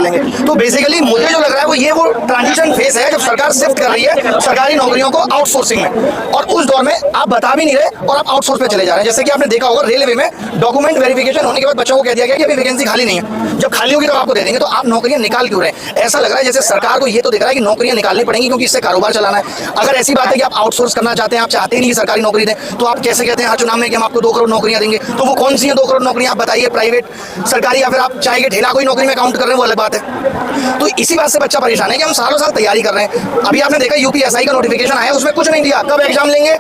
लेंगे। तो बेसिकली मुझे जो लग रहा है वो ट्रांजिशन फेज है जब सरकार शिफ्ट कर रही है सरकारी नौकरियों को आउटसोर्सिंग में, और उस दौर में आप बता भी नहीं रहे और आप आउटसोर्स पे चले जा रहे हैं। जैसे कि आपने देखा होगा रेलवे में डॉक्यूमेंट वेरिफिकेशन होने के बाद बच्चों को कह दिया गया कि अभी वैकेंसी खाली नहीं है, जब खाली होगी तो आपको दे देंगे। तो आप नौकरियां निकाल क्यों रहे हैं? ऐसा लग रहा है जैसे सरकार को ये तो दिख रहा है कि नौकरियां निकालनी पड़ेंगी क्योंकि इससे कारोबार चलाना है। अगर ऐसी बात है कि आप आउटसोर्स करना चाहते हैं, आप चाहते नहीं कि सरकारी नौकरी दें, तो आप कैसे कहते हैं हर चुनाव में कि हम आपको 2 करोड़ नौकरियां देंगे? तो वो कौन सी है 2 करोड़ नौकरियां? आप बताइए, प्राइवेट, सरकारी, या फिर आप चाय के ठेला कोई नौकरी में काउंट कर रहे हैं, वो अलग बात है। तो इसी बात से बच्चा परेशान है कि हम सालों साल तैयारी कर रहे हैं। अभी आपने देखा यूपीएसआई का नोटिफिकेशन आया, उसमें कुछ नहीं दिया, कब एग्जाम लेंगे,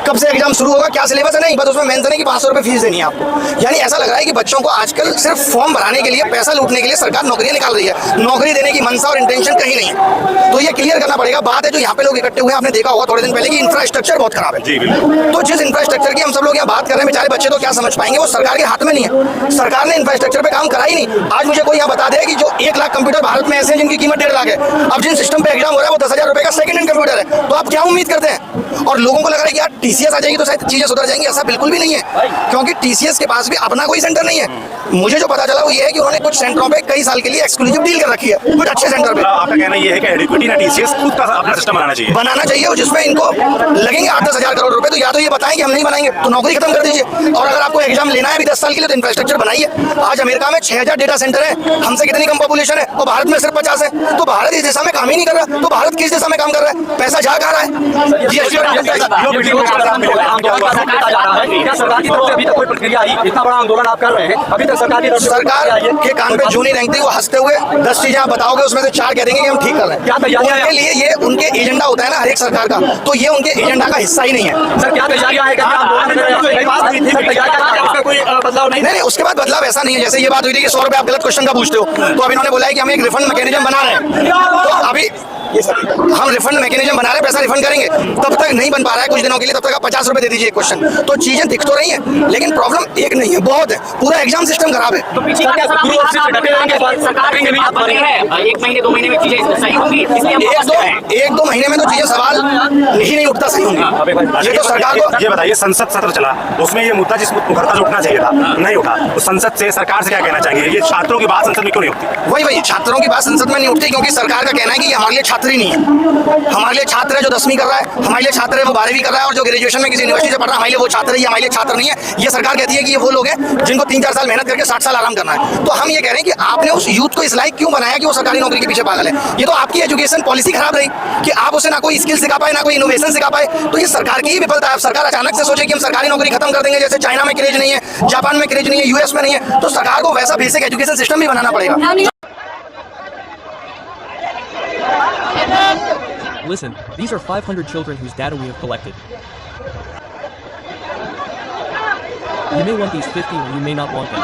कब से एग्जाम शुरू होगा, क्या सिलेबस है, नहीं, बस उसमें मेंशन है कि 500 रुपये फीस देनी है आपको। यानी ऐसा लग रहा है कि बच्चों को आजकल सिर्फ फॉर्म भराने के लिए, पैसा लूटने के लिए सरकार नौकरियां निकाल रही है, नौकरी देने की मंशा और इंटेंशन कहीं नहीं है। तो ये क्लियर करना पड़ेगा। बात है जो यहाँ पे लोग इकट्ठे हुए हैं, आपने देखा होगा थोड़े दिन पहले कि इंफ्रास्ट्रक्चर बहुत खराब है। तो जिस इंफ्रास्ट्रक्चर की हम सब लोग यहाँ बात कर रहे हैं, बेचारे बच्चे तो क्या समझ पाएंगे, वो सरकार के हाथ में नहीं है। सरकार ने इंफ्रास्ट्रक्चर पे काम करा ही नहीं। आज मुझे कोई यहाँ बता दे कि जो 1 लाख कंप्यूटर भारत में ऐसे हैं जिनकी कीमत 1.5 लाख है, अब जिन सिस्टम पे एग्जाम हो रहा है वो 10,000 रुपए का सेकंड हैंड कंप्यूटर है, तो आप क्या उम्मीद करते हैं? और लोगों को लग रहा है कि यार टीसीएस आ जाएगी तो शायद चीजें सुधर जाएंगी। ऐसा बिल्कुल भी नहीं है, क्योंकि टीसीएस के पास भी अपना कोई सेंटर नहीं है। मुझे जो पता चला वो ये है कि उन्होंने कुछ सेंटरों पे कई साल के लिए एक्सक्लूसिव डील कर रखी है, कुछ अच्छे सेंटर पे। आपका कहना ये है कि एडिक्विटी ना टीसीएस खुद का अपना सिस्टम बनाना चाहिए और जिसमें इनको लगेंगे 8-10 हजार करोड़ रुपए, तो या तो ये बताएं कि हम नहीं बनाएंगे तो नौकरी खत्म कर दीजिए, और अगर आपको एग्जाम लेना है अभी 10 साल के लिए तो इंफ्रास्ट्रक्चर बनाइए। आज अमेरिका में 6000 डेटा सेंटर है, हमसे कितनी कम पॉपुलेशन है, और भारत में सिर्फ 50 है। तो भारत इस दिशा में काम ही नहीं कर रहा, तो भारत किस दिशा में काम कर रहा है? पैसा जा कहाँ रहा है? सरकार की तरफ से अभी तक कोई प्रक्रिया आई? इतना बड़ा आंदोलन आप कर रहे हैं, अभी तक सरकार के कान पे जू नहीं रेंगती, वो हंसते हुए 10 चीजें आप बताओगे उसमें से 4 कह देंगे कि हम ठीक कर रहे हैं। क्या तैयारियां उनके लिए ये उनके एजेंडा होता है ना हर एक सरकार का, तो ये उनके एजेंडा का हिस्सा ही नहीं है। सर क्या तैयारियां है? कोई बदलाव नहीं, उसके बाद बदलाव ऐसा नहीं है। जैसे ये बात हुई थी कि 100 रुपए आप गलत क्वेश्चन का पूछते हो, तो अब इन्होंने बोला है कि हम एक रिफंड मैकेनिज्म बना रहे हैं। तो अभी हम रिफंड मैकेनिज्म बना रहे हैं, पैसा रिफंड करेंगे, तब तक नहीं बन पा रहा है कुछ दिनों के लिए, तब तक आप 50 रुपए दे दीजिए क्वेश्चन। तो चीजें दिख तो रही हैं, लेकिन प्रॉब्लम एक नहीं है, बहुत है। पूरा एग्जाम सिस्टम खराब है। तो पीछे सरकार 1 महीने 2 महीने में चीजें सही होंगी, एक दो महीने में तो चीजें सवाल नहीं उठता सही होंगी। ये तो सरकार को ये बताइए, संसद सत्र चला, उसमें ये मुद्दा जिस मुद्दा उठना चाहिए था नहीं उठा, तो संसद से सरकार से क्या कहना चाहिए? ये छात्रों की बात संसद में क्यों नहीं उठती? वही छात्रों की बात संसद में नहीं उठती क्योंकि सरकार का कहना है कि ये हमारे लिए छात्र ही नहीं है। हमारे लिए छात्र है जो 10वीं कर रहा है, हमारे लिए छात्र है वो 12वीं कर रहा है, और जो ग्रेजुएशन में किसी यूनिवर्सिटी से पढ़ रहा है हमारे लिए वो छात्र है, हमारे लिए छात्र नहीं है। ये सरकार कहती है कि ये वो लोग हैं जिनको 3-4 साल मेहनत करके 60 साल आराम करना है। तो हम ये कह रहे हैं कि आपने उस यूथ को इस लायक क्यों बनाया कि वो सरकारी नौकरी के पीछे पागल है? ये तो आपकी एजुकेशन पॉलिसी खराब रही कि आप उसे ना कोई स्किल सिखा पाए, ना कोई इनोवेशन सिखा पाए। तो ये सरकार की ही विफलता है। सरकार अचानक से सोचे कि हम सरकारी नौकरी खत्म कर देंगे, जैसे चाइना में क्रेज नहीं है, जापान में क्रेज नहीं है, यूएस में नहीं है, तो सरकार को वैसा बेसिक एजुकेशन सिस्टम भी बनाना पड़ेगा। Listen, these are 500 children whose data we have collected. You may want these 50 or you may not want them.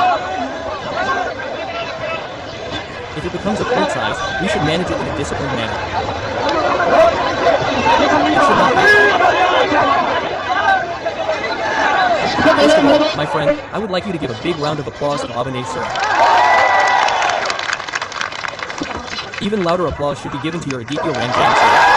If it becomes a quart size, we should manage it in a disciplined manner. It should not be. First of all, my friend, I would like you to give a big round of applause to Abhinay sir. Even louder applause should be given to your Aditya Ranjan sir.